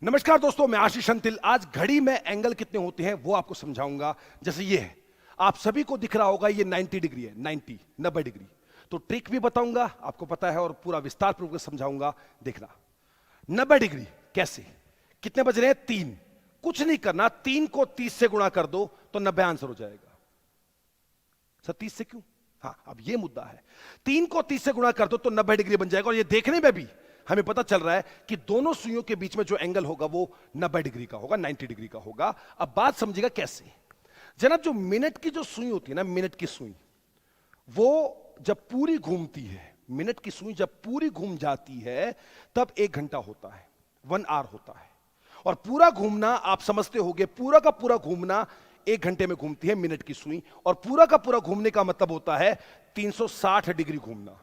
नमस्कार दोस्तों, मैं आशीष अंतिल। आज घड़ी में एंगल कितने होते हैं वो आपको समझाऊंगा। जैसे ये है, आप सभी को दिख रहा होगा ये 90 डिग्री है, 90 डिग्री। तो ट्रिक भी बताऊंगा, आपको पता है, और पूरा विस्तार पूर्वक समझाऊंगा। देखना 90 डिग्री कैसे, कितने बज रहे हैं? 3। कुछ नहीं करना, 3 को 30 से गुणा कर दो तो 90 आंसर हो जाएगा। सर 30 से क्यों? हाँ, अब ये मुद्दा है। 3 को 30 से गुणा कर दो तो 90 डिग्री बन जाएगा। और ये देखने में भी हमें पता चल रहा है कि दोनों सुइयों के बीच में जो एंगल होगा वो 90 डिग्री का होगा, 90 डिग्री का होगा। अब बात समझिएगा कैसे। जनाब, जो मिनट की जो सुई होती है ना, मिनट की सुई, वो जब पूरी घूमती है, मिनट की सुई जब पूरी घूम जाती है तब 1 घंटा होता है, 1 आवर होता है। और पूरा घूमना आप समझते होंगे, पूरा का पूरा घूमना 1 घंटे में घूमती है मिनट की सुई। और पूरा का पूरा घूमने का मतलब होता है 360 डिग्री घूमना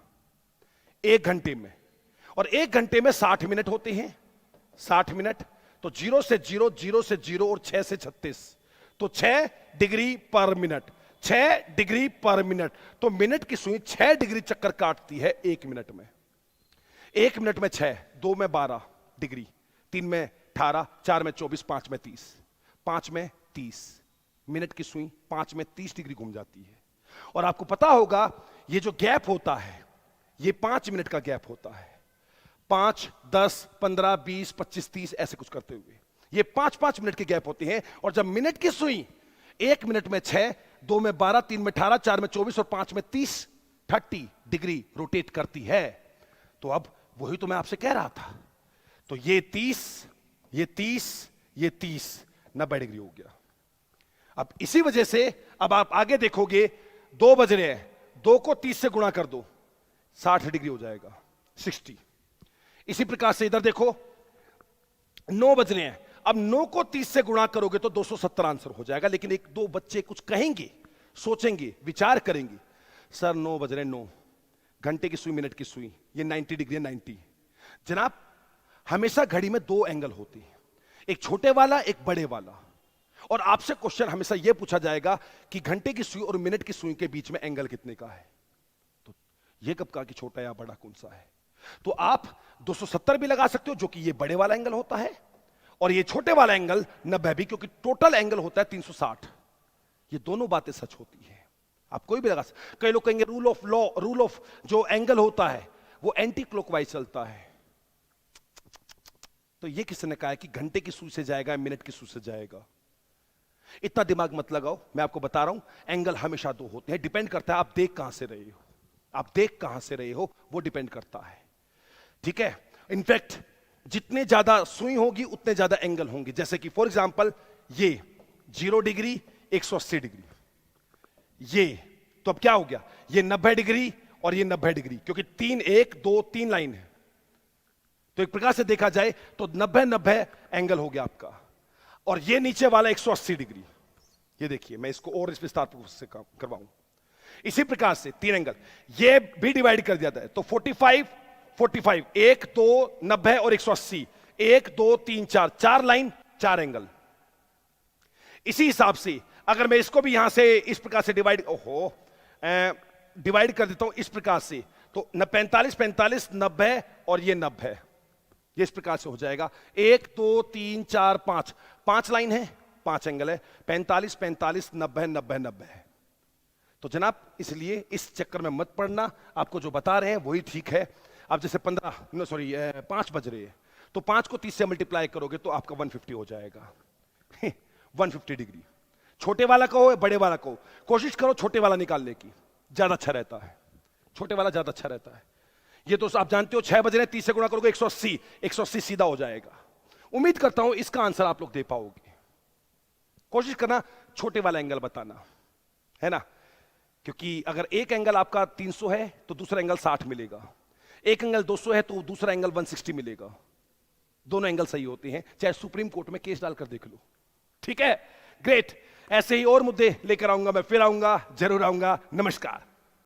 1 घंटे में। और 1 घंटे में 60 मिनट होते हैं, 60 मिनट। तो 0 से 0, 0 से 0 और 6 से 36, तो 6 डिग्री पर मिनट, 6 डिग्री पर मिनट। तो मिनट की सुई 6 डिग्री चक्कर काटती है 1 मिनट में। 1 मिनट में 6, 2 में 12 डिग्री, 3 में 18, 4 में 24, 5 में 30, 5 में 30। मिनट की सुई 5 में 30 डिग्री घूम जाती है। और आपको पता होगा ये जो गैप होता है ये 5 मिनट का गैप होता है। 5, 10, 15, 20, 25, 30 ऐसे कुछ करते हुए ये 5-5 मिनट के गैप होते हैं। और जब मिनट की सुई 1 मिनट में 6, 2 में 12, 3 में 18, 4 में 24 और 5 में 30, 30 डिग्री रोटेट करती है। तो अब वही तो मैं आपसे कह रहा था। तो ये 30, ये 30, ये 30, 90 डिग्री हो गया। अब इसी वजह से अब आप आगे देखोगे 2 बज रहे हैं, 2 को 30 से गुणा कर दो 60 डिग्री हो जाएगा, 60। इसी प्रकार से इधर देखो 9 बज रहे हैं। अब 9 को 30 से गुणा करोगे तो 270 आंसर हो जाएगा। लेकिन 1-2 बच्चे कुछ कहेंगे, सोचेंगे, विचार करेंगे, सर 9 बज रहे हैं, 9 घंटे की सुई, मिनट की सुई, ये 90 डिग्री है, 90। जनाब, हमेशा घड़ी में 2 एंगल होते हैं, एक छोटे वाला, एक बड़े वाला। और आपसे क्वेश्चन हमेशा यह पूछा जाएगा कि घंटे की सुई और मिनट की सुई के बीच में एंगल कितने का है। तो यह कब कहा कि छोटा या बड़ा कौन सा है? तो आप 270 भी लगा सकते हो, जो कि ये बड़े वाला एंगल होता है, और ये छोटे वाला एंगल 90 भी, क्योंकि टोटल एंगल होता है 360। ये दोनों बातें सच होती है, आप कोई भी लगा सकते। कई लोग कहेंगे rule of law, rule of जो एंगल होता है वो एंटी क्लॉकवाइज चलता है। तो ये किसने कहा है कि घंटे की सुई से जाएगा, मिनट की सुई से जाएगा? इतना दिमाग मत लगाओ, मैं आपको बता रहा हूं एंगल हमेशा 2 होते हैं। डिपेंड करता है आप देख कहां से रहे हो, आप देख कहां से रहे हो, वो डिपेंड करता है। ठीक है। इनफैक्ट जितने ज्यादा सुई होगी उतने ज्यादा एंगल होंगे। जैसे कि फॉर एग्जांपल ये 0 डिग्री, 180 डिग्री, ये तो अब क्या हो गया, ये 90 डिग्री और ये 90 डिग्री, क्योंकि 3, 1, 2, 3 लाइन है। तो एक प्रकार से देखा जाए तो 90-90 एंगल हो गया आपका। और ये नीचे वाला 180 डिग्री, ये देखिए, मैं इसको और इस विस्तार से करवाऊं। इसी प्रकार से 3 एंगल, ये भी डिवाइड कर दिया था। तो 45, 45, 1, 2, 90 और 180, 1, 2, 3, 4, 4 लाइन, 4 एंगल। इसी हिसाब से अगर मैं इसको भी यहां से इस प्रकार से डिवाइड कर देता हूं इस प्रकार से, तो 45, 45, 90 और ये 90, ये इस प्रकार से हो जाएगा। 1, 2, 3, 4, 5, 5 लाइन है, 5 एंगल है, 45, 45, 90, 90, 90 है। तो जनाब, इसलिए इस चक्कर में मत पड़ना, आपको जो बता रहे हैं वही ठीक है। अब जैसे 5 बज रहे हैं, तो 5 को 30 से मल्टीप्लाई करोगे तो आपका 150 हो जाएगा। 150 डिग्री। छोटे वाला को हो, बड़े वाला को, कोशिश करो छोटे वाला निकालने की, ज्यादा अच्छा रहता है, छोटे वाला ज्यादा अच्छा रहता है। ये तो आप जानते हो 6 बज रहे हैं, 30 से गुणा करोगे 180, 180 सीधा हो जाएगा। उम्मीद करता हूं इसका आंसर आप लोग दे पाओगे। कोशिश करना छोटे वाला एंगल बताना, है ना, क्योंकि अगर एक एंगल आपका 300 है तो दूसरा एंगल 60 मिलेगा, एक एंगल 200 है तो दूसरा एंगल 160 मिलेगा। दोनों एंगल सही होते हैं, चाहे सुप्रीम कोर्ट में केस डालकर देख लो। ठीक है, ग्रेट। ऐसे ही और मुद्दे लेकर आऊंगा, मैं फिर आऊंगा, जरूर आऊंगा। नमस्कार।